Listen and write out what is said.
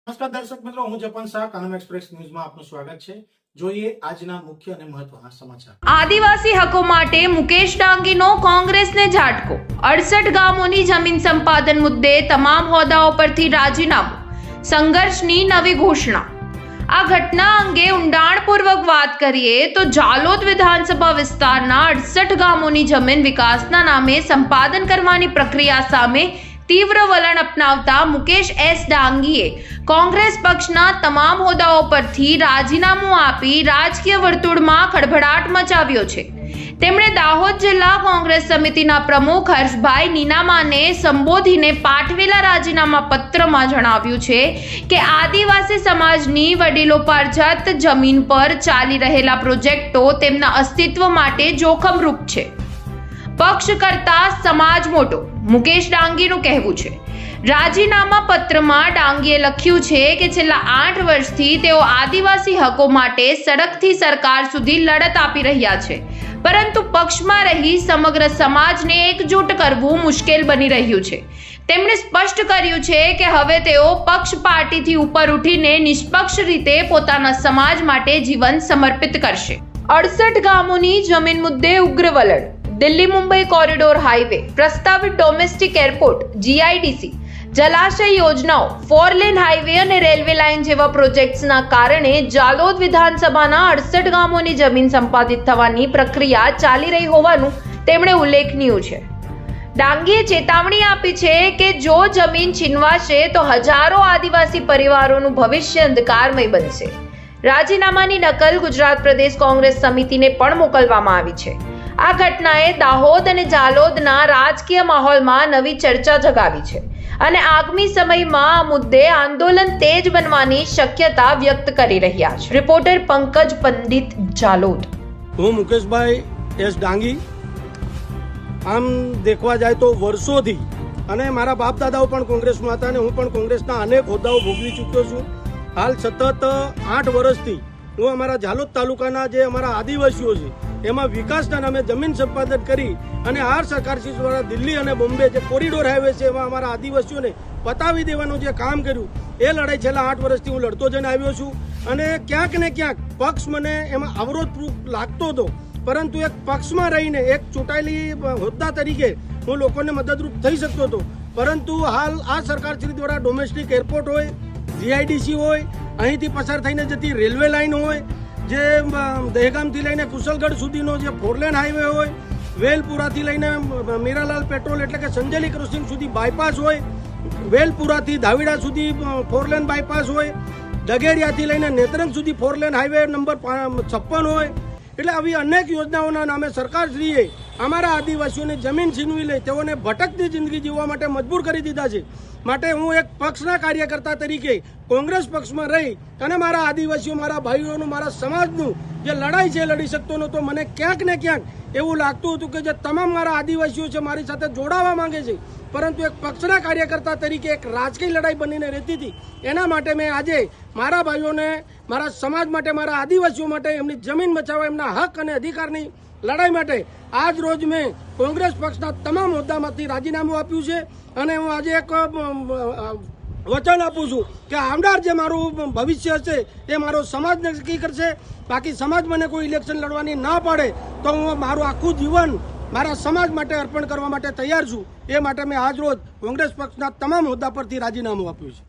નમસ્કાર દર્શક મિત્રો, હું જપન શાહ, કાનમ એક્સપ્રેસ ન્યૂઝમાં આપનું સ્વાગત છે। જોઈએ આજના મુખ્ય અને મહત્વના સમાચાર। આદિવાસી હકો માટે મુકેશ ડાંગીનો કોંગ્રેસને ઝાટકો। 68 ગામોની જમીન સંપાદન મુદ્દે તમામ હોદ્દાઓ પરથી રાજીનામું, સંઘર્ષની નવી ઘોષણા। આ ઘટના અંગે ઊંડાણપૂર્વક વાત કરીએ તો જાલોદ વિધાનસભા વિસ્તારના 68 ગામોની જમીન વિકાસના નામે સંપાદન કરવાની પ્રક્રિયા સામે तीव्र वलन अपनावता मुकेश एस डांगीए कांग्रेस पक्षना तमाम होद्दाओ परथी राजीनामું આપી રાજકીય વર્તુળમાં ખળભળાટ મચાવ્યો છે। તેમણે દાહોદ જિલ્લા કોંગ્રેસ સમિતિના પ્રમુખ હર્ષભાઈ નીનામાને સંબોધીને પાઠવેલા રાજીનામા પત્રમાં જણાવ્યું છે કે આદિવાસી સમાજની વડીલોપાર્જિત જમીન પર ચાલી રહેલા પ્રોજેક્ટો તેમના અસ્તિત્વ માટે જોખમરૂપ છે। પક્ષ કરતા સમાજ મોટો, મુકેશ ડાંગીનું કહેવું છે। રાજીનામા પત્રમાં ડાંગીએ લખ્યું છે કે છેલ્લા 8 વર્ષથી તેઓ આદિવાસી હકો માટે સડકથી સરકાર સુધી લડત આપી રહ્યા છે, પરંતુ પક્ષમાં રહી સમગ્ર સમાજને એકજૂટ કરવું મુશ્કેલ બની રહ્યું છે। તેમણે સ્પષ્ટ કર્યું છે કે હવે તેઓ પક્ષ પાર્ટીથી ઉપર ઉઠીને નિષ્પક્ષ રીતે પોતાના સમાજ માટે જીવન સમર્પિત કરશે। 68 ગામોની જમીન મુદ્દે ઉગ્ર વલણ। दिल्ली मुंबई कॉरिडोर हाईवे, प्रस्तावित डोमेस्टिक एयरपोर्ट, जीआईडीसी, जलाशय योजनाओं, 4 लेन हाईवे અને રેલવે લાઇન જેવા પ્રોજેક્ટ્સના કારણે જાલોદ વિધાનસભાના 68 ગામોની જમીન સંપાદિત થવાની પ્રક્રિયા ચાલી રહી હોવાનું તેમણે ઉલ્લેખનીય છે। ડાંગીએ ચેતવણી આપી છે કે જો જમીન છીનવાશે તો હજારો આદિવાસી પરિવારોનું ભવિષ્ય અંધકારમય બનશે। રાજીનામાની નકલ ગુજરાત પ્રદેશ કોંગ્રેસ સમિતિને પણ મોકલવામાં આવી છે। આ ઘટનાએ દાહોદ અને જાલોદના રાજકીય માહોલમાં નવી ચર્ચા જગાવી છે અને આગામી સમયમાં આ મુદ્દે આંદોલન તેજ બનવાની શક્યતા વ્યક્ત કરી રહ્યા છે। રિપોર્ટર પંકજ પંડિત, જાલોદ। હું મુકેશભાઈ એસ ડાંગી। આમ દેખવા જાય તો વર્ષોથી અને મારા બાપ દાદાઓ પણ કોંગ્રેસમાં હતા અને હું પણ કોંગ્રેસના અનેક હોદ્દાઓ ભોગવી ચૂક્યો છું। હાલ સતત 8 વર્ષથી હું અમારા જાલોદ તાલુકાના જે અમારા આદિવાસીઓ છે એમાં વિકાસના નામે જમીન સંપાદન કરી અને આ સરકારશ્રી દ્વારા દિલ્હી અને બોમ્બે જે કોરિડોર હાઈવે છે એમાં અમારા આદિવાસીઓને પતાવી દેવાનું જે કામ કર્યું એ લડાઈ છેલ્લા 8 વર્ષથી હું લડતો જઈને આવ્યો છું અને ક્યાંક ને ક્યાંક પક્ષ મને એમાં અવરોધરૂપ લાગતો હતો, પરંતુ એક પક્ષમાં રહીને એક ચૂંટાયેલી હોદ્દા તરીકે હું લોકોને મદદરૂપ થઈ શકતો હતો। પરંતુ હાલ આ સરકારશ્રી દ્વારા ડોમેસ્ટિક એરપોર્ટ હોય, જીઆઈડીસી હોય, અહીંથી પસાર થઈને જતી રેલવે લાઇન હોય, જે દહેગામથી લઈને કુશલગઢ સુધીનો જે 4 લેન હાઈવે હોય, વેલપુરાથી લઈને મીરાલાલ પેટ્રોલ એટલે કે સંજેલી ક્રોસિંગ સુધી બાયપાસ હોય, વેલપુરાથી ધાવીડા સુધી 4 લેન બાયપાસ હોય, ડગેડિયાથી લઈને નેત્રંગ સુધી 4 લેન હાઈવે નંબર 56 હોય। એટલે આવી અનેક યોજનાઓના નામે સરકારશ્રીએ અમારા આદિવાસીઓને જમીન છીનવી લે, તેઓને ભટકતી જિંદગી જીવવા માટે મજબૂર કરી દીધા છે। માટે હું એક પક્ષના કાર્યકર્તા તરીકે કોંગ્રેસ પક્ષમાં રહી અને મારા આદિવાસીઓ, મારા ભાઈઓનું, મારા સમાજનું જે લડાઈ છે લડી શકતો નહોતો। મને ક્યાંક ને ક્યાંક એવું લાગતું હતું કે જે તમામ મારા આદિવાસીઓ છે મારી સાથે જોડાવા માંગે છે, પરંતુ એક પક્ષના કાર્યકર્તા તરીકે એક રાજકીય લડાઈ બનીને રહેતી હતી। એના માટે મેં આજે મારા ભાઈઓને, મારા સમાજ માટે, મારા આદિવાસીઓ માટે એમની જમીન બચાવવા, એમના હક અને અધિકારની લડાઈ માટે આજ રોજ મેં કોંગ્રેસ પક્ષના તમામ હોદ્દામાંથી રાજીનામું આપ્યું છે અને હું આજે એક વચન આપું છું કે આવનાર જે મારું ભવિષ્ય હશે એ મારો સમાજ નક્કી કરશે। બાકી સમાજ મને કોઈ ઇલેક્શન લડવાની ના પાડે તો હું મારું આખું જીવન મારા સમાજ માટે અર્પણ કરવા માટે તૈયાર છું। એ માટે મેં આજ રોજ કોંગ્રેસ પક્ષના તમામ હોદ્દા પરથી રાજીનામું આપ્યું છે।